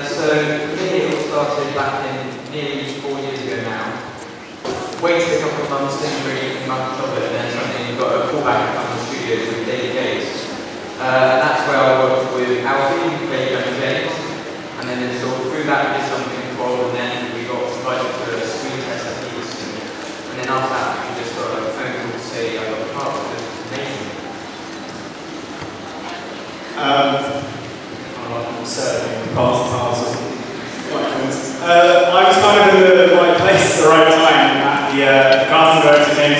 So for me, it all started back in nearly 4 years ago now. Waited a couple of months, didn't really think much of it, and then suddenly got a call back from the studios with Daily Gaze. And that's where I worked with Alfie, who played young James, and then sort of through that we did something involved, and then we got invited to a screen test at Audition. And then after that, we just got a phone call to say I got the part, which was amazing. Certainly, past parts of I was kind of in the right place at the right time. The casting director came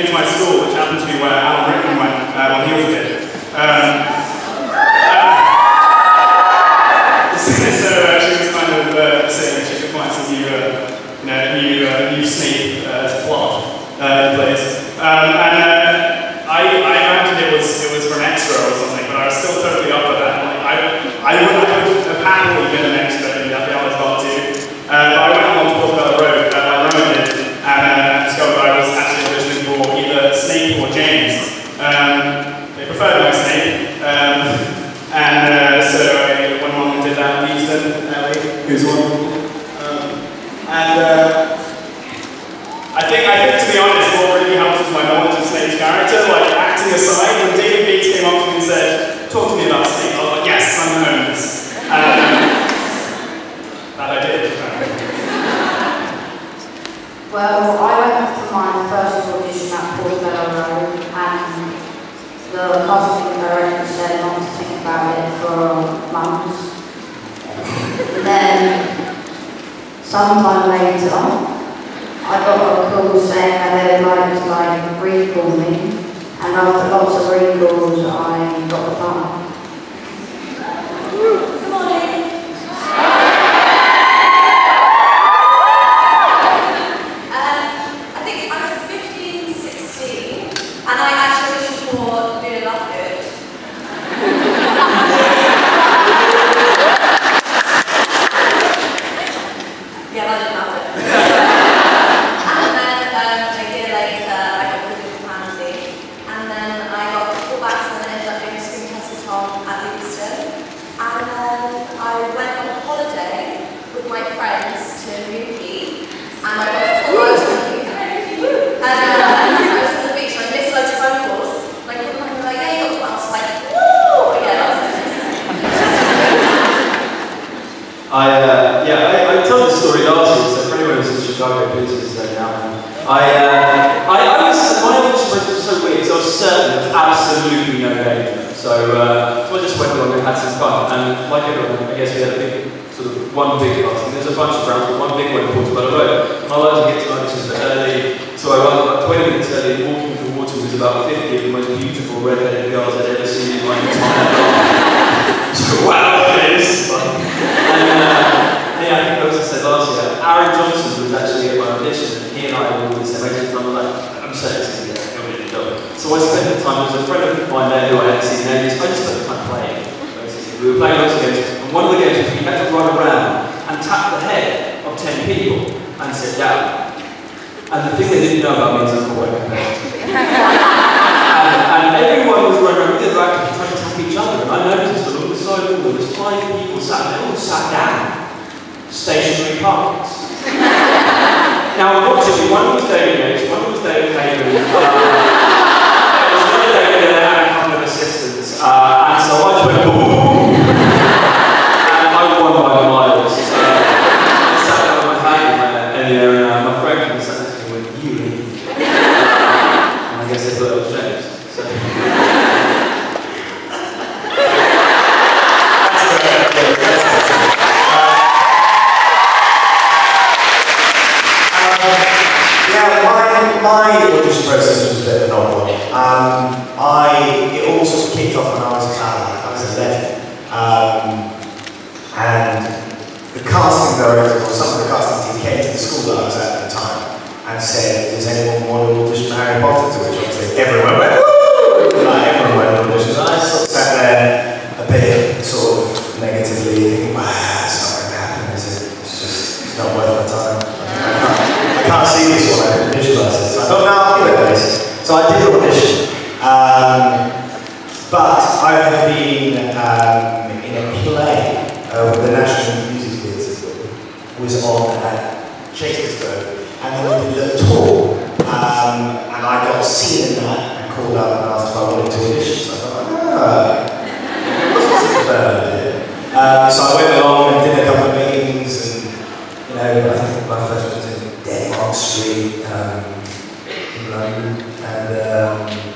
to my school, which happened to be where Alan Rickman went when he was a kid. So she was kind of saying she could find some new Snape plot in place. I imagined it was for an extra or something, but I was still totally up for that. I would have happily been an extra in the honest got to. But I went along to Portobello Road, like Rowan did, and discovered I was actually auditioning for either Snape or James. They preferred my Snape, so I went along and did that with Easton, Ellie, who's one. I think to be honest, what really helped was my knowledge of Snape's character. Like acting aside, when David Bates came up to me and said, "Talk to me about Snape," I was like, "Yes, I'm Holmes." That I did. Well, I went for my first audition at Portobello Road, and the casting director said not to think about it for months. Then, sometime later, I got a call saying that they would like to recall me, and after lots of recalls, I got the part. Good morning. I think I was 15, 16, and I actually auditioned for Evanna Lynch. Yeah, that didn't happen. And then a year later, I got the Good Humanity, and then I got callbacks and then ended up doing a screen test with Tom at Audition. And then I went on a holiday with my friends to Newquay, and I got a full ride to Newquay. And I was on the beach and I missed loads of phone calls. Like, people were like, "Yeah, you got the bus." I was like, "Woo!" Yeah, that was amazing. I told this story last year, so for anyone who's in Chicago, please just know now. My audition process was so weird, because I was certain there was absolutely no danger. So I just went along and had some fun. And like everyone, I guess we had a big, sort of one big casting. There's a bunch of rounds, but one big one in Portobello Road. And I like to get to auditions a bit early. So I ran about 20 minutes early, walking towards me was about 50 of the most beautiful red-headed girls I'd ever seen in my entire life. So wow, okay, this is fun. And I think I also said last year, Aaron Johnson was actually at my audition, and he and I were all the same age, and I was like, I'm certain it's going to be a really job. So I spent the time, there was a friend of mine there who I hadn't seen in ages, I just spent the time playing, basically. We were playing lots of games, and one of the games was we had to run around and tap the head of 10 people and sit down. And the thing they didn't know about me is I'm quite competitive. and everyone was running around with their actors trying to tap each other, and I noticed that on the side of the wall, there was 5 people sat there, all sat down. Stationary parks. Now, unfortunately, one was David Yates, one was David Hagan. There was another David and a couple of assistants, and so I just went boom, and I won by miles. I sat down with my hand in there, and my friend came and sat next to me and went, "You idiot." And I guess they thought I was James. So. My audition process was a bit of an odd one. It all sort of kicked off when I was 11. And the casting director, or some of the casting team, came to the school that I was at the time and said, "Does anyone want to audition Harry Potter?" To which obviously everyone went, "Woo!" Like everyone went on auditions. And I sort of sat there a bit sort of negatively thinking, "Wow, it's not going to happen, is it? It's not worth my time. I can't see this one, I can visualise it." So I thought, no, I'll give it a miss. So I did audition. But I have been in a play the National Music Theatre was on at Shakespeare, and then we did a little tour, and I got seen in that and called up and asked if I wanted to audition. So I thought, this is a bad idea. So I went along and did a couple of meetings, and I think my first one was in Denmark Street in London, and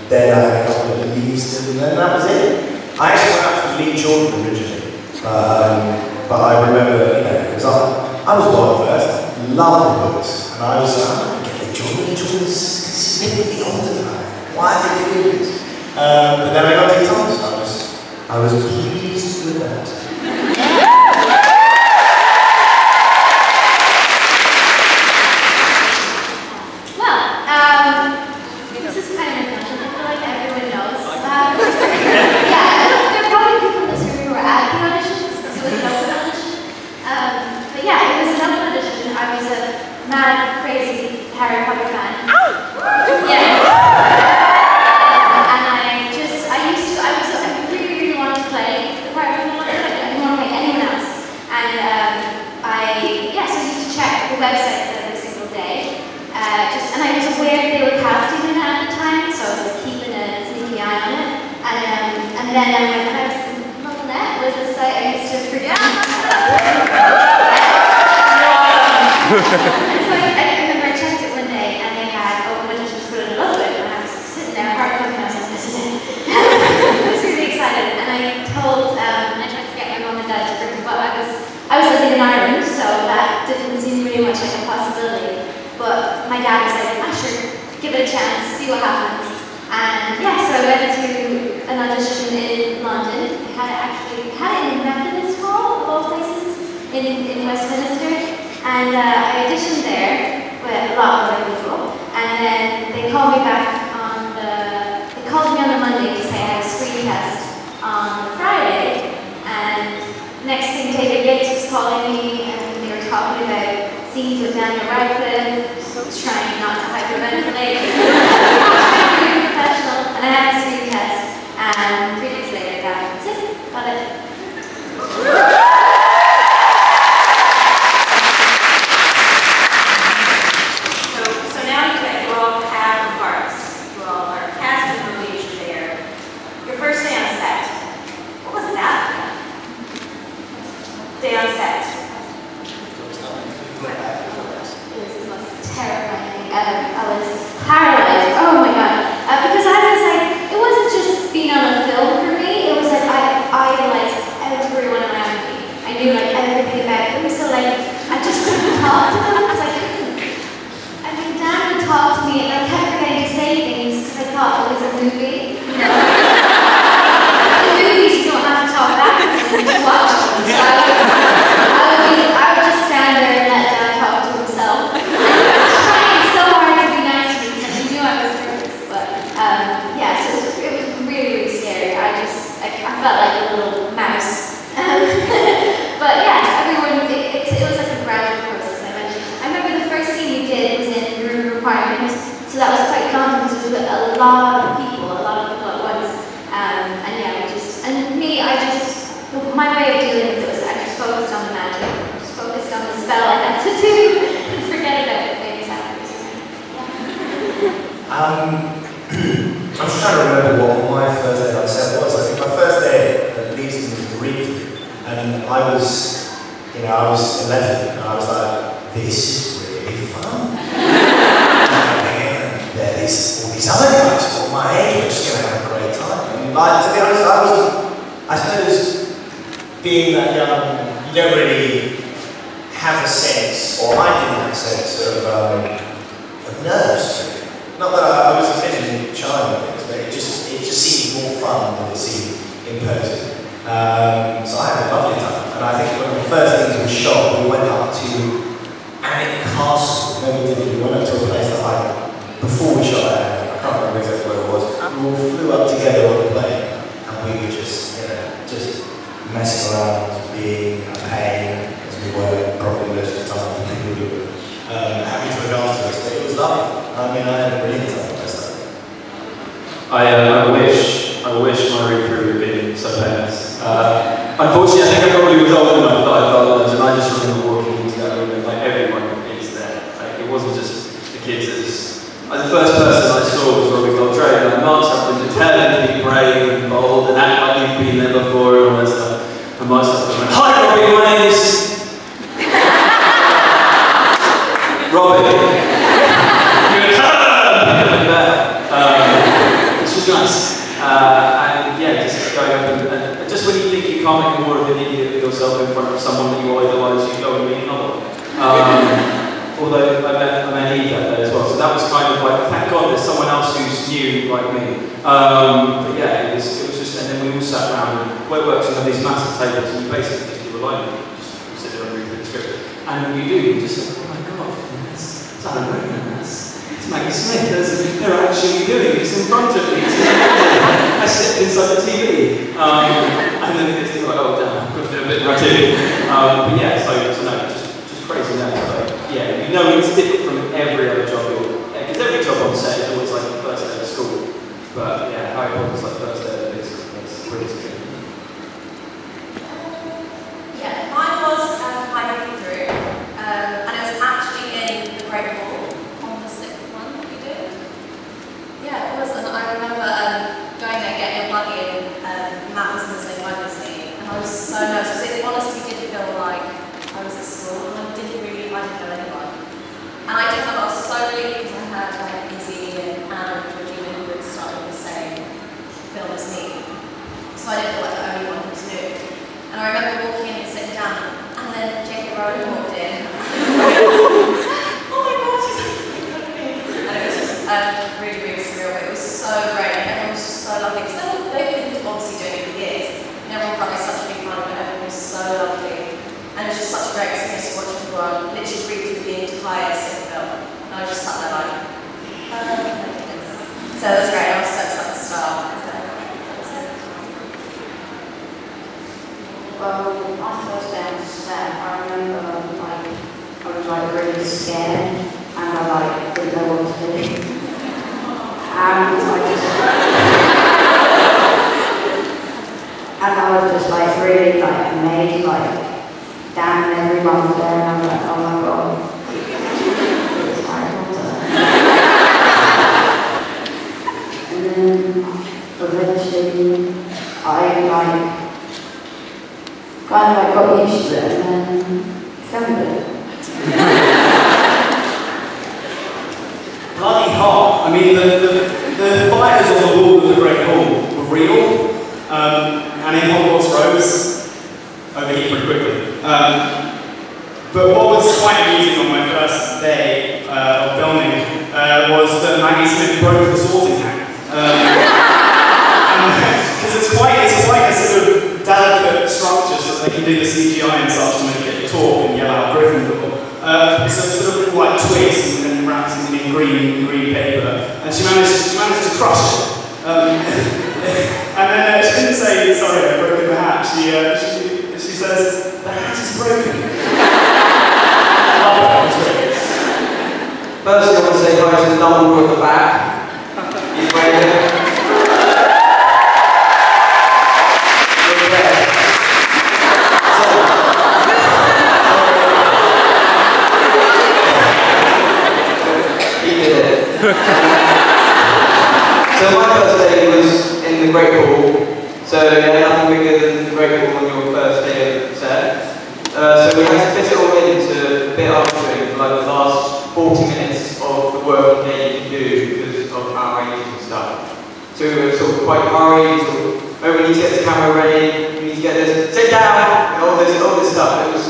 then I had a couple of leaves, and then that was it. I actually went out for Lee Jordan originally, but I remember, because I was one first, loved the books, and I was like, I'm going to get Lee Jordan. Lee Jordan's significantly older than I am. Why are they doing this? But then I got Lee Thomas, I was pleased with that. This is kind of a question I feel like everyone knows. Yeah, there are probably people in this room who were at the auditions, so it was an open audition. But yeah, it was an open audition. I was a mad, crazy Harry Potter fan. Yeah. And I really wanted to play the part of the Potter. I didn't want to play anyone else. And so I used to check the websites every single day. And I was aware they were casting it at the time, so I was like keeping a sneaky eye on it. And then when I was looking at was the site I used to forget. And so I remember I checked it one day, and they had open auditions for it a little bit, and I was sitting there hard looking, and I was like, this is it. I was really excited, and I tried to get my mom and dad to bring me, but I was living in Ireland, so that didn't seem really much like a possibility. But my dad was like, sure, give it a chance, see what happens. And yeah, so I went to an audition in London. I had it in Methodist Hall, of all places, in Westminster. And I auditioned there with a lot of other people. And then they called me back on the Monday to say I had a screen test on the Friday. And next thing, David Yates was calling me, and they were talking about scenes with Daniel Radcliffe, trying not to hyperventilate. Really professional. And I had a screen test, and 3 days later, that's it. Got it. So now you all have parts. You all are cast and released there. Your first day on set. What was that? Day on set. Terrifying. I was paralyzed. Oh my god. Because I was like, it wasn't just being on a film for me. It was like I idolized everyone around me. I knew like everything about them. So like I just couldn't talk to them because I couldn't. I mean, Dan would talk to me and I kept forgetting to say things because I thought it was a movie. You know? In movies you don't have to talk back. You just watch them. So I would just stand there and let Dan talk to himself. I felt like a little mouse. But yeah, everyone, it was like a gradual process, I mentioned. I remember the first scene we did was in room requirement, so that was quite daunting because it was with a lot of people at once. My way of dealing with it was I just focused on the magic, just focused on the spell I had to do, and forget about the famous actors. I'm just trying to remember what my first day on set was. I think my first day at least was the read, and I was 11, and I was like, this is really fun. And there's all these other guys who are my age, we're just going to have a great time. And like, to be honest, I suppose, being that young, you don't really have a sense, or I didn't have a sense of nerves. Not that I was a fidgety child, but it just seemed more fun than it seemed imposing. So I had a lovely time, and I think one of the first things we shot, we went up to Alnwick Castle. We went up to a place that before we shot that, I can't remember exactly where it was. We all flew up together on the plane, and we were just messing around, being a pain, as we were probably most of the time. We were happy to look after us, but it was lovely. I mean, I had a brilliant time myself. I wish my read-through had been so famous. Unfortunately, I think I probably was old enough that I felt those, and I just remember walking into that room and like everyone is there. Like it wasn't just the kids. It was like, the first person I saw was Robbie Jarvis, and Mark's up and determined to be brave and bold and act like he'd been there before and all that stuff. And Mark's up and went, "Hi Robbie, my name is Robbie." Which was nice. And yeah, just going up and just when you think you can't make more of an idiot of yourself in front of someone that you idolise, you go and meet another. Although I met Eve that day as well, so that was kind of like, thank God there's someone else who's new like me. But yeah, it was just, and then we all sat around and where it works, you have these massive tables and you basically just do a line, you just sit there and read the script. And you do, you just think, oh my God, it's Alan Rowan, it's Maggie Smith, they're actually doing this in front of me. I stepped inside the TV. And then it's like, oh damn, I've got to do a bit more too. But yeah, so no, just crazy that. But yeah, you know it's different from every other job. Because every job on set is always like the first day of school. But yeah, Harry Potter's like the first day of this. That's pretty scary. Yeah, mine was halfway through, and it was actually in the Great Hall on the 6th one that we did. Yeah, it was, and I remember going there, getting a buggy, and Matt was in the same buggy as me, and I was so nervous, because it honestly did feel like I was at school, and I didn't know anyone. And I did that solely because I had like Izzy and Anna and Georgina who had started the same film as me. So I didn't feel like the only one who was new. And I remember walking in and sitting down, and then J.K. Rowling walked in. Oh my God, she's like, look at me. And it was just really, really surreal, but it was so great, and everyone was just so lovely. Because they've been obviously doing it for years, and everyone felt like such a big fan, but everyone was so lovely. And it was just such a great experience to watch everyone literally read through the entire film. And I just sat there like, oh my goodness. So it was great, I was so excited to start. Well, my first day on set, I remember like I was like really scared and I like didn't know what to do. And I was just like really like amazed, like damn, everyone was there and I was like, oh my God, it's Harry Potter. And then eventually I kind of got used to it and then filmed it. Bloody hot. I mean, the fires on the wall of the Great Hall were real, and in Hogwarts Rose, overheat pretty quickly. But what was quite amusing on my first day of filming was that Maggie Smith broke the sorting hat. Because it's quite a sort of delicate structure so they can do the CGI and such to make it talk and yell out Gryffindor. So sort of like twigs and wrapped in green paper, and she managed to crush it. And then she didn't say sorry, I've broken the hat. She says the hat is broken. I love it. First, I want to say hi to Dumbledore at the back. He's waving. So my first day was in the Great Hall. So yeah, nothing bigger than the Great Hall on your first day of set. So we had to fit it all into a bit arbitrary for like the last 40 minutes of the working day you can do because of our ages and stuff. So we were sort of quite hurried, oh, we need to get the camera ready, we need to get this, sit down, and all this stuff. It was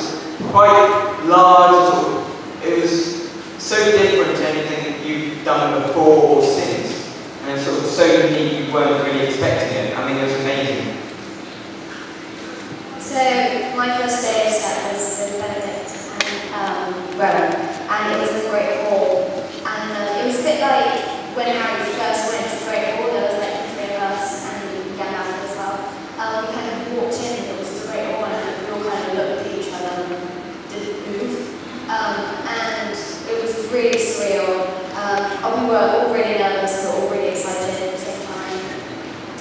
quite large, it was so different to anything that you've done before or since. And sort of so unique you weren't really expecting it. I mean, it was amazing. So, my first day of set was with Benedict and Rowan, and it was the Great Hall. And it was a bit like when Harry first went to the Great Hall, there was like the three of us and young Alfie as well. We kind of walked in and it was the Great Hall and we all kind of looked at each other and didn't move. And it was really surreal. We were all really nervous, but all really excited at the same time.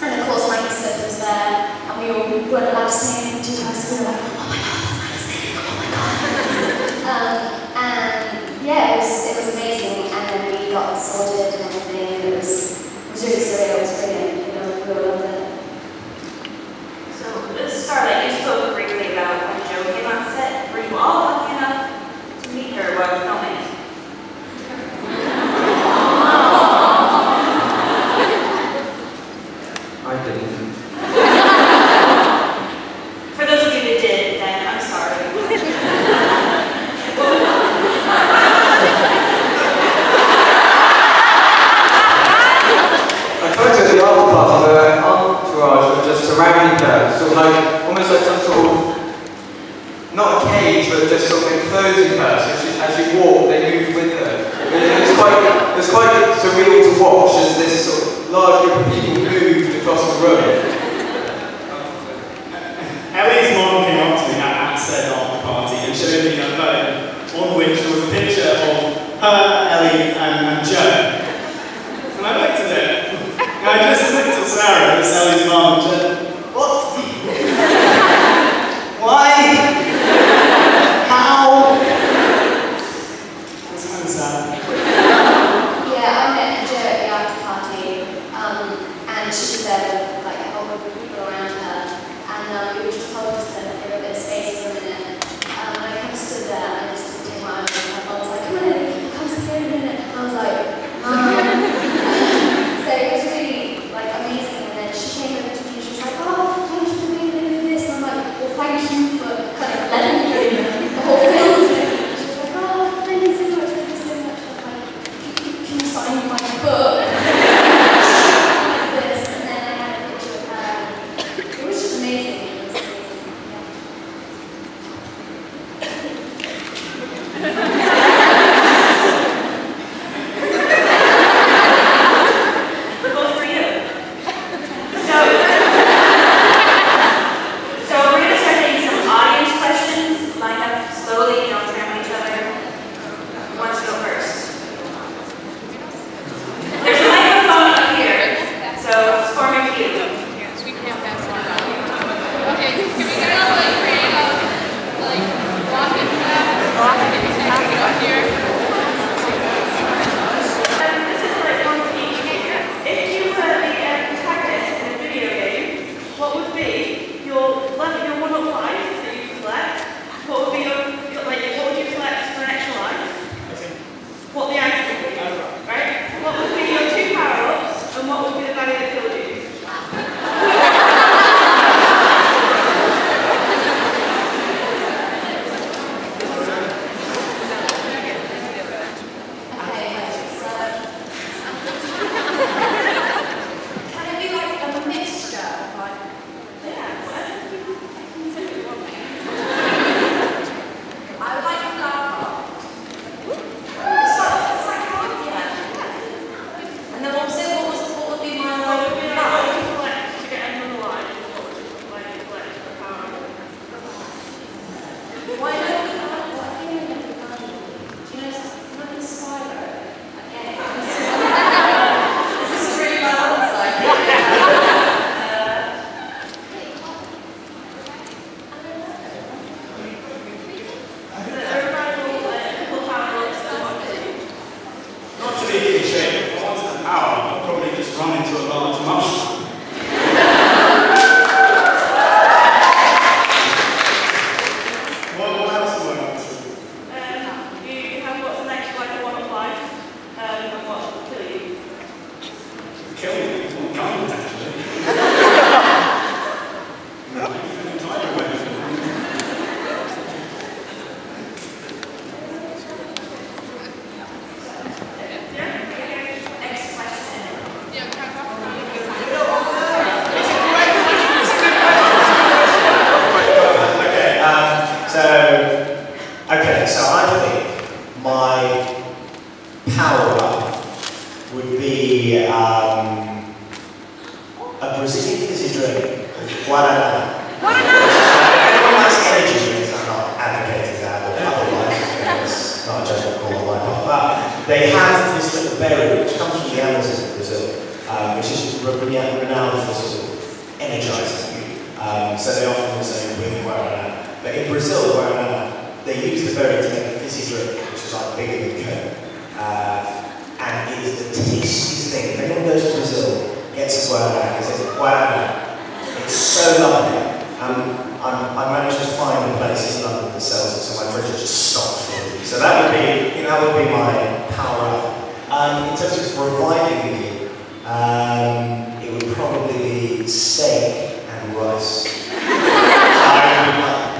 And of course, Maggie Smith was there, and we weren't allowed to say anything to her. surrounding her, sort of like, almost like some sort of, not a cage, but just sort of enclosing her, so as she walked, they moved with her. It's quite surreal to watch as this sort of large group of people moved across the room. Ellie's mom came up to me at said after party and showed me her phone, on which there was a picture of her, Ellie, and Joe. And I looked at it, and I just looked at Sarah, who's Ellie's mom, and said, "What? Why? How?" It's kind of sad. Yeah, I met Jo at the after party, and she was there with like a whole group of people around her, and we were just told just to give a bit of space for a minute. And I kind of stood there and I just didn't take my eyes off her. I was like, "Come on, Ellie, come sit here a minute." And I was like, so it was really like amazing. And then she came over to me and she was like, "Oh, thank you for being there with this." And I'm like, "Well, thank you for kind of letting me in the whole field." She was like, "Oh, thank you so much, thank you so much." I was like, "Can you sign my book?" Like this, and then I had a picture of her. It was just amazing. It was amazing. Both for you. So we're going to start taking some audience questions, line up slowly, don't trample each other. Who wants to go first? There's a microphone up here, so it's forming to you. Okay, can we get all like creative, like walking back up here? This is like one for each. If you were the protagonist in a video game, what would be your one-up life that you collect? What would be your what would you collect for an extra life? What the item would be, right? What would be your 2 power-ups, and what would be the value that killed you? Can it be like a mixture of like, I would like a flower pot. It's like cards, yeah. And then what would be my What would you collect to get another life? What would you collect for power? Why don't we have what I think we're going to do? Do you know something like a spider? Okay. This is really bad outside. Not to be cliche, if I wanted the power, I'd probably just run into a large mushroom. What else do I want to? You have what's next like a one-up life, and what will kill you? Kill me, well, guns actually. Tiger weapon. Next question. Yeah, kind of. So I think my power-up would be a Brazilian fizzy drink called Guaraná. If anyone likes energy drinks, I'm not advocating that or otherwise, it's not a judgment call on my part, but they have this little berry which comes from the Amazon of Brazil, which is renowned for sort of energizing you. So they often use it with Guaraná. But in Brazil, Guaraná, they use the berry to make a fizzy drink, which is like bigger than Coke. And it is the tastiest thing. If anyone goes to Brazil, gets a Guaraná, because it's Guaraná. It's so lovely. I managed to find a place in London that sells it, so my fridge is just stocked full. So that would be my power up. In terms of reviving me, it would probably be steak and rice.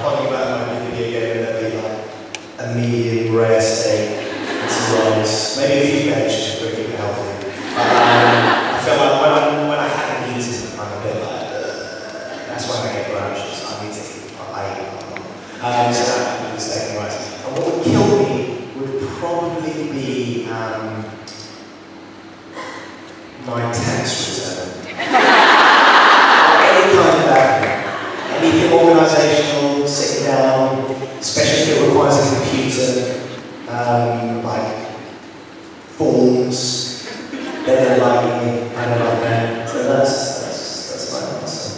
Talking about my new video game, and there'd be like a medium rare steak and some rice, maybe a few veg to keep it healthy. I feel like when I haven't eaten, I'm a bit like, that's when I get groused. I need to eat. So that would be mistaken rights. And what would kill me would probably be my tax return. Any kind of admin. Anything organisational, sitting down, especially if it requires a computer, like forms, they don't like me, I don't like them. So that's my answer.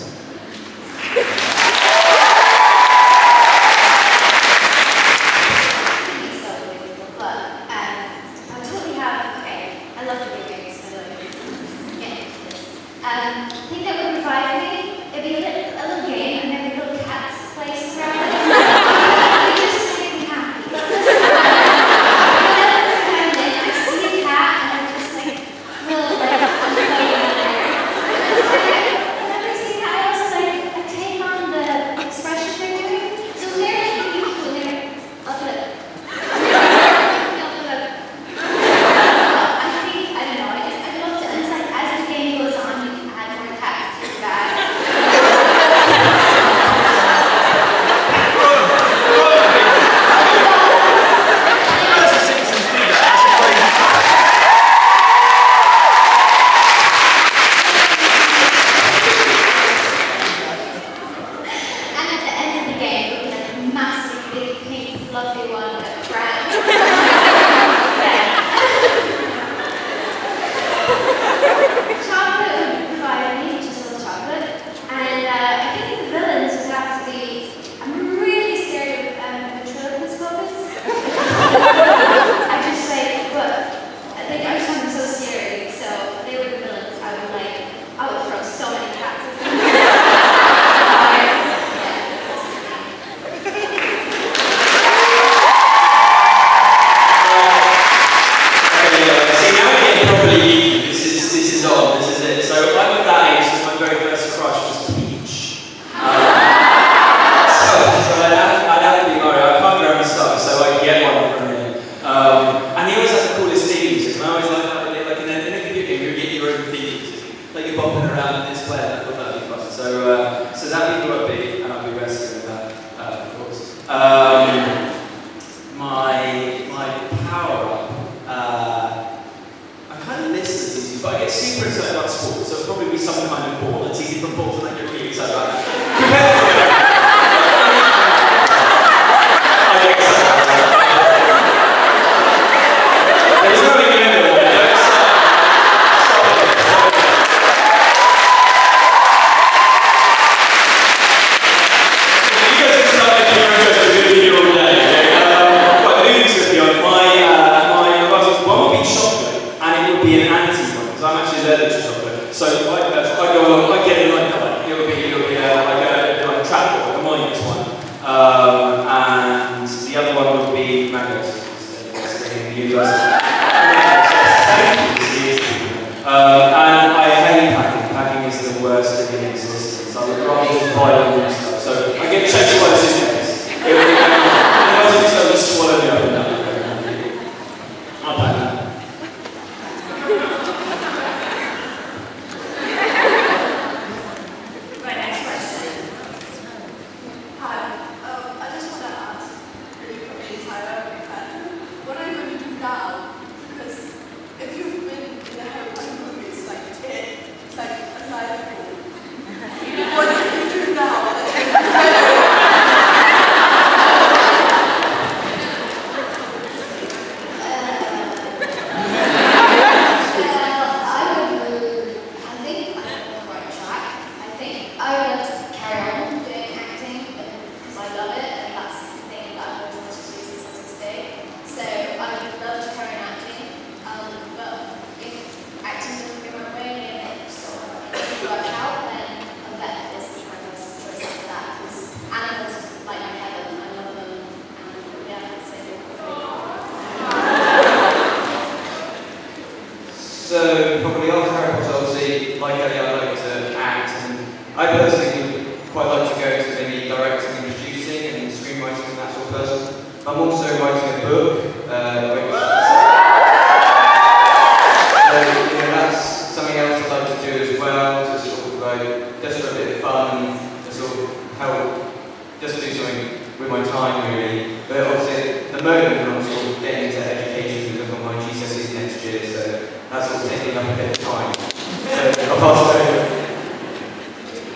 I think that would revive me. It'd be a little game, and then the little cats placed around it. It would just make me happy. And then I see a cat, and I'm just like, little, like, unplugging in there. And every scene, I also like, I take on the expression they're doing. So they're like beautiful, and they're up it. I don't know, I love to, and it's like, as the game goes on, So probably after Harry Potter, obviously, like Ellie, I like to act, and I personally would quite like to go to maybe directing and producing and screenwriting and that sort of person. I'm also writing a book, which so, that's something else I'd like to do as well, to sort of like, just for a bit of fun, just help just do something with my time really. But obviously at the moment I'm sort of getting into education because I've got my GCSEs next year, so that's sort of taking up a bit of time. So I'll pass it over.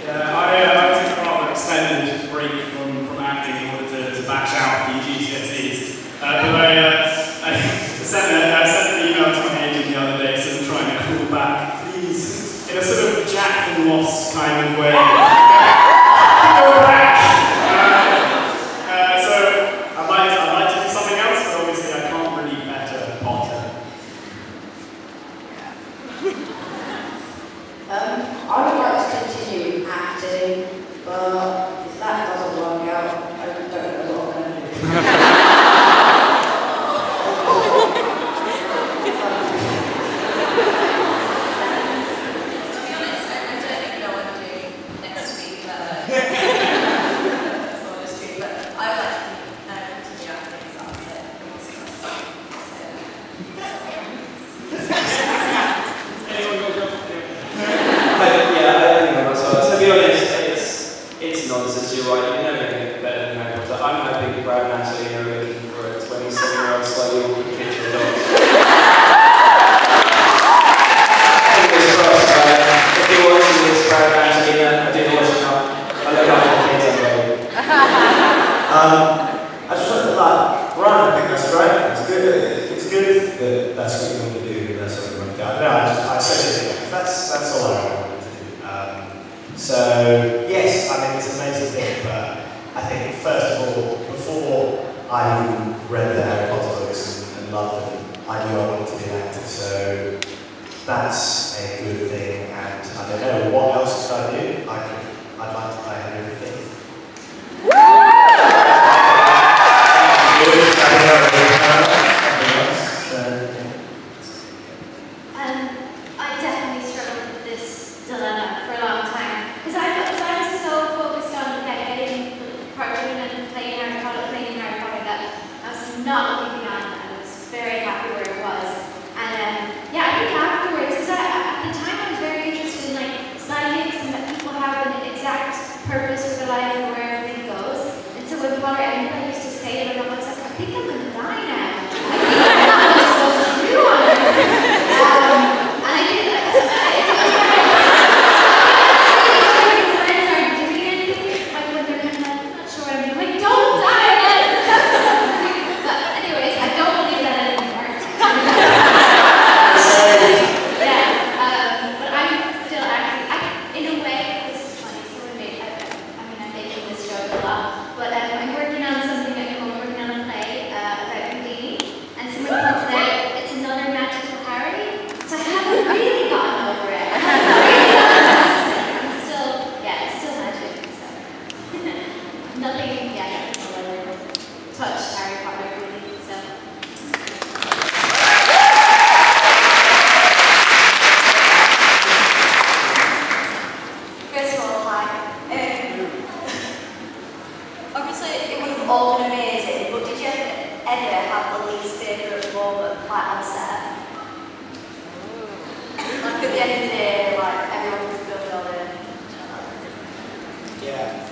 Yeah, I took a rather extended break from acting in order to bash out the GCSEs. But I sent an email to my agent the other day, sort of trying to call back, please, in a sort of Jack and Lost kind of way. Go back! So I'd like to do something else, but obviously I can't really better Potter. I would like to continue acting, but if that doesn't work out, I don't know what I'm going to do.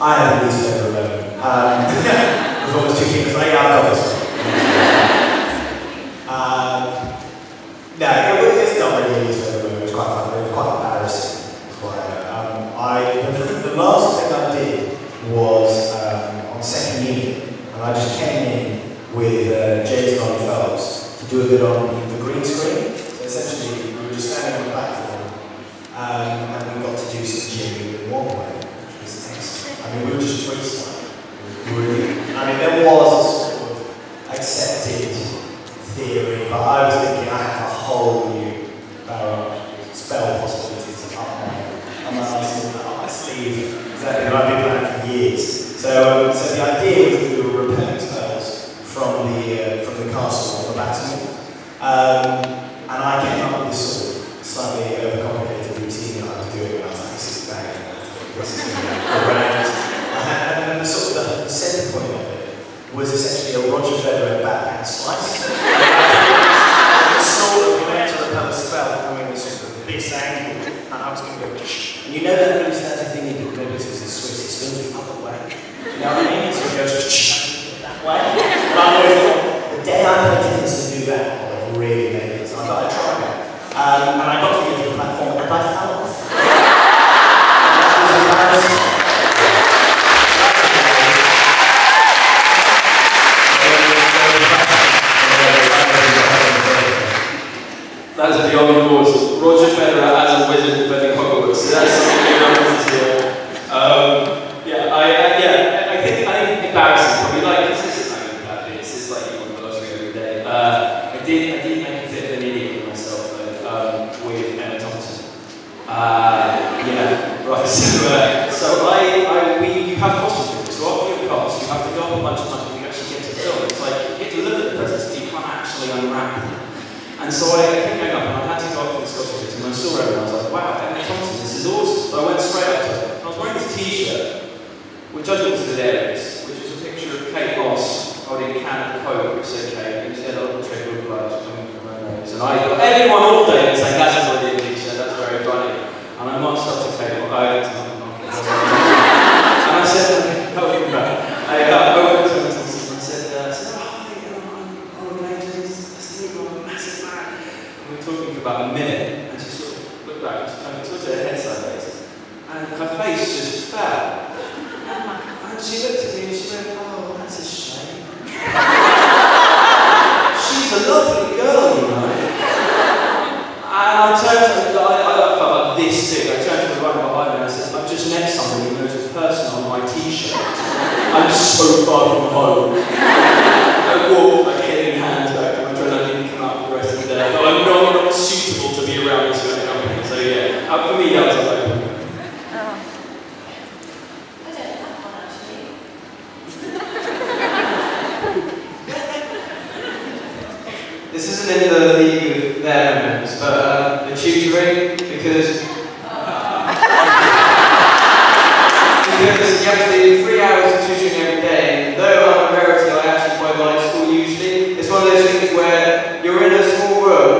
I have at least never alone. There's almost two things like, yeah, I've got this. No, it's not really at least never alone. It was quite fun. It was quite embarrassing. The last thing I did was on second unit, and I just came in with James and Ollie Phelps to do a bit on the green screen. So essentially, we were just standing on the platform, and we got to do some jigging in one way. I mean, we were just freestyling. There was a sort of accepted theory, but I was thinking I had a whole new spell possibilities up my sleeve. Exactly, I've been planning for years. So the idea was that we were repelling spells from the castle on the battlement, and I came up with this sort of slightly overcomplicated routine that I was doing when I was like, this is bang, this is around. And the center point of it was essentially a Roger Federer backhand slice. Sort of meant to repel a spell coming with sort of this angle, and I was going to go, and you know that really standing thing you do, maybe it's because it's Swiss, it spins the other way. And so I kept going up, and I had to go up for the Scottish bit, and I saw her, and I was like, wow, Emma Thompson, this is awesome. So I went straight up to her, and I was wearing this t-shirt, which I thought was hilarious, which was a picture of Kate Moss holding a can of Coke, which said Kate, and she had a little trick with blood coming from her nose. And I got everyone all day saying, that's a brilliant t-shirt, that's very funny. And I marched up to Kate, and I said, welcome back. I went to Emma Thompson, and I said, oh, I'm a massive fan. And we were talking for about a minute, and she sort of looked back, and she kind of tilted her head sideways, and her face just fell. And she looked at me and she went, oh, that's a shame. She's a lovely girl, you know. And I turned to her, I felt like this big. I turned to the runner behind me and I said, I've just met somebody who knows a person on my t-shirt. I'm so far from home. I walked like head in hand back to my train. I didn't come out for the rest of the day. But I'm not suitable to be around this kind of company. So yeah, for me that was a like. This isn't in the league of their members, but the tutoring, because you have to do 3 hours of tutoring every day, and though I'm a rarity, I actually quite like school usually. It's one of those things where you're in a small room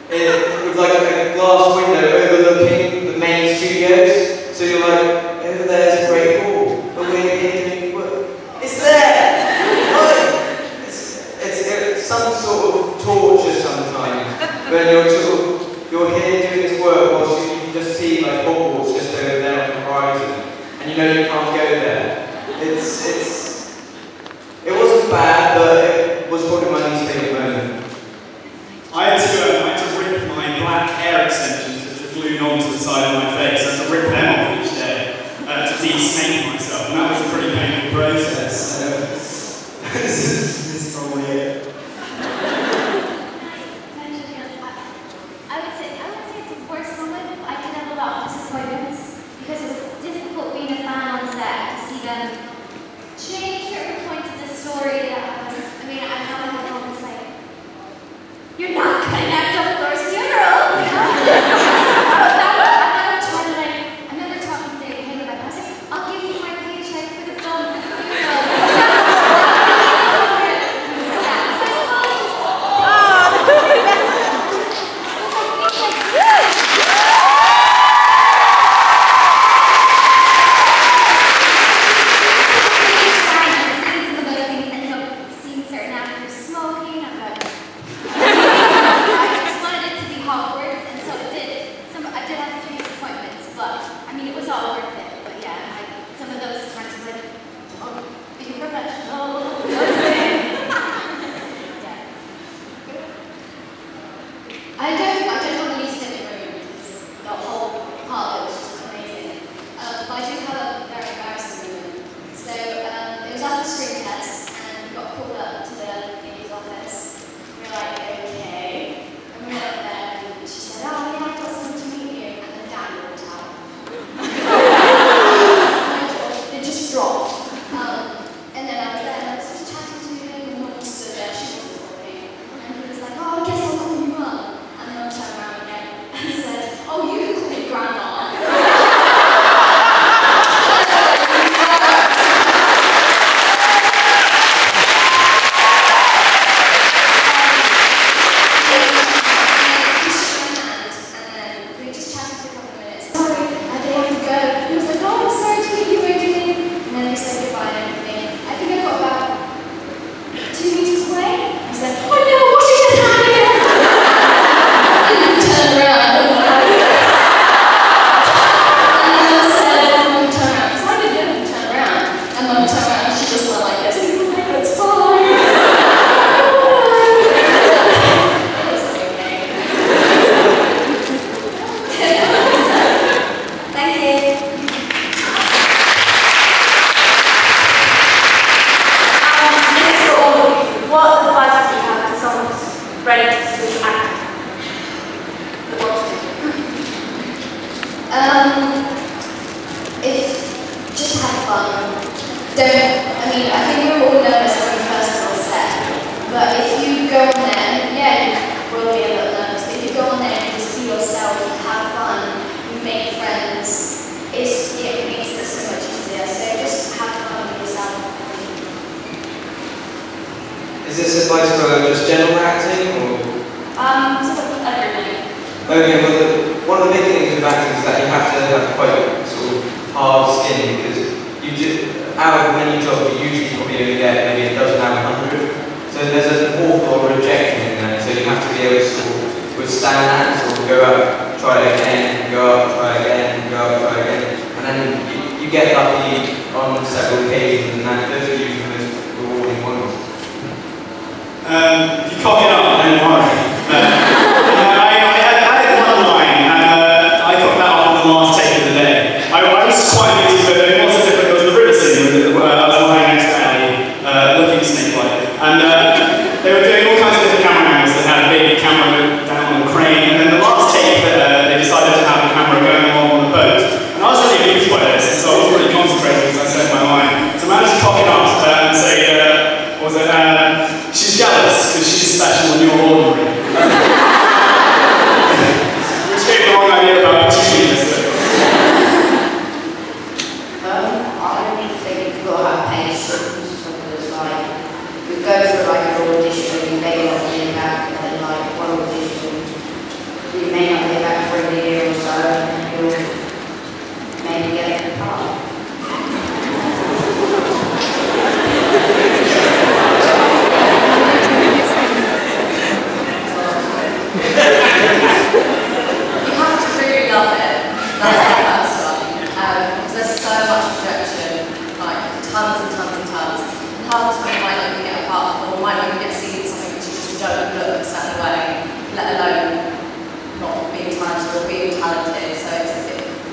with like a glass window overlooking the main studios, so you're like, over there's a great hall, but we're here doing work. It's there! It's some sort of torture sometimes, when you're here doing this work whilst you just see like Hogwarts just over there on the horizon, and you know you can't go there. It wasn't bad, but it was probably my least favourite moment. I had to rip my black hair extensions which were glued onto the side of my face. I had to rip them off each day to de-snake myself, and that was a pretty painful process. This is probably it. I would say it's the worst moment. I did have a lot of disappointments because it was difficult being a fan on set to see them change certain points of the story. I mean, I had moments like, you're not cutting out Dumbledore's funeral! I remember talking to him about that. I was like, I'll give you my paycheck for the film for the funeral. But if you go on there, yeah, you will be Is this advice for just general acting, or? Sort of everything. Okay, well, one of the big things with acting is that you have to have quite sort of hard skin, because you out of many jobs, you usually probably only get maybe a dozen out of 100. So there's an awful lot of rejection in there, so you have to be able to sort of withstand that, sort of go up, try it again, go up, try again, go up, try again, and then you get lucky on several occasions, and those are usually the most rewarding ones. If you cock it up, then worry. I had one line, and I got that up on the last take of the day. I was quite used to it, but it was different. It was the river scene where I was lying next to Ellie, looking snake-like. And they were doing all kinds of different camera angles. They had a big camera down on the crane, and then the last take, they decided to have a camera going along on the boat. And I was really amused by this, and so I was really concentrating as I said my line. So I managed to cock it up and say, she's jealous because she's special and you're ordinary. Which gave the wrong idea about achieving this. I don't think you've got to have patience, because like, you go for like an audition, you may not hear back, and then like one audition, you may not hear back for a year or so, and you'll maybe get a part. You have to really love it. That's the first one. Because there's so much rejection, like tons and tons and tons. And half the time you might not even get a part, or might not even get seen in something because you just don't look a certain way, let alone not being talented or being talented. So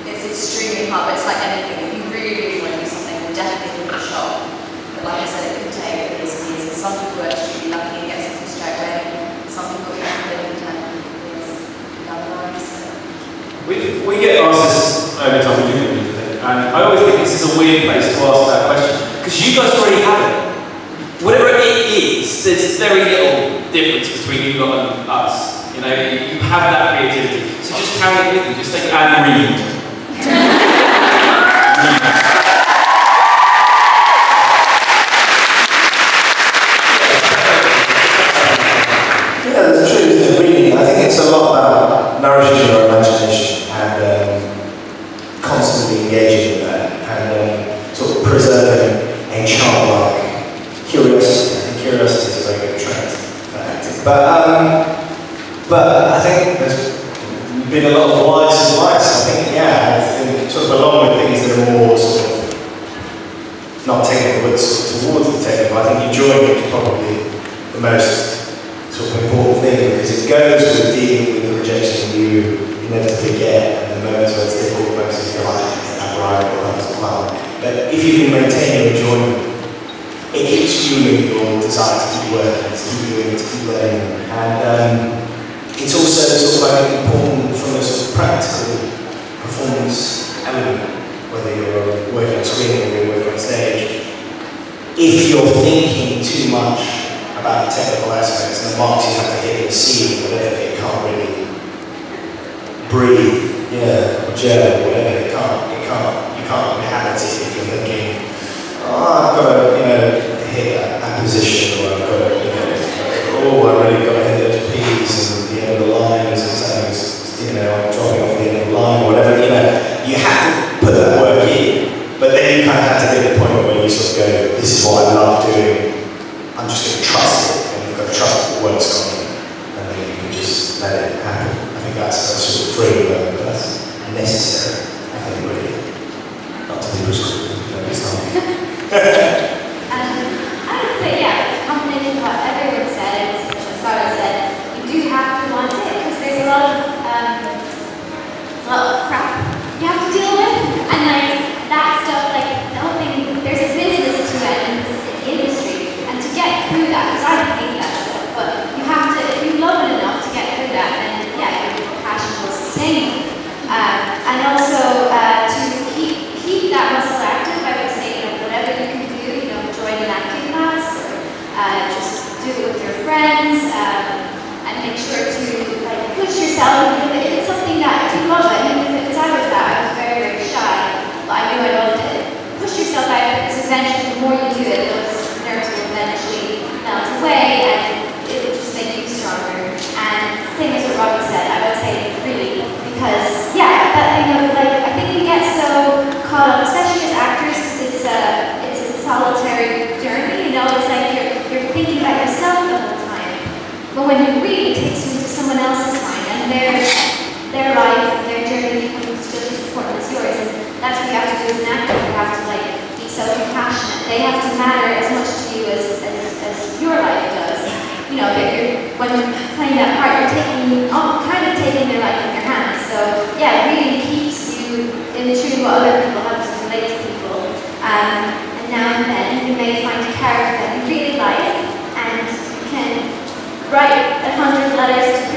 it's extremely hard, but it's like anything. If you really want to do something, then definitely give it a shot. But like I said, it can take years and years. And some people are extremely lucky and get something straight away. Some people can't really We get asked this every time we do anything, and I always think this is a weird place to ask that question, because you guys already have it. Whatever it is, there's very little difference between you lot and us. You know, you have that creativity, so just carry it with you, just take it and read. Yeah, that's true. Reading, I think it's a lot about nourishing your imagination and constantly engaging with that, and sort of preserving a childlike curiosity. I think curiosity is a very good trait for acting. But I think there's been a lot of wise advice. I think, yeah, it's been sort of along with things that are more sort of not technical, but towards the technical. I think enjoying it is probably the most sort of important thing, because it goes with dealing with the rejection you inevitably get, and the moments where it's difficult, moments you feel like I'm right or that's well. But if you can maintain your enjoyment, it keeps fueling your desire to keep working, to keep doing it, to keep learning. And it's also sort of like important from a sort of practical performance element, whether you're working on screen or you're working on stage. If you're thinking too much about the technical aspects and the marks you have to hit in the scene, whatever, it can't really breathe, or gel, whatever, you can't inhabit it if you're thinking, oh, I've got to, hit that position, or I've got to, I really got to hit those P's and the end of the line as it sounds, I'm dropping off the end of the line, or whatever, you have to put that work in, but then you kind of have to get to the point where you sort of go, this is what I love doing, I'm just going to trust it, and you've got to trust that the work's coming, and then you can just let it happen. I think that's sort of freedom, but that's necessary, I think, really. Not to be prescriptive, but it's not. I would say, yeah, it's a combination of what everyone said, as Sarah said, you do have to want it, because there's a lot of crap you have to deal with, and like, that stuff, like, the whole thing, there's a business to it, and this is the industry. To get through that, because I don't hate that stuff, but you have to, if you love it enough to get through that, then yeah, your passion will sustain you. And also to keep that muscle active. everything they like in their hands. So yeah, it really keeps you in tune with what other people have to relate to people. And now and then you may find a character that you really like and you can write 100 letters to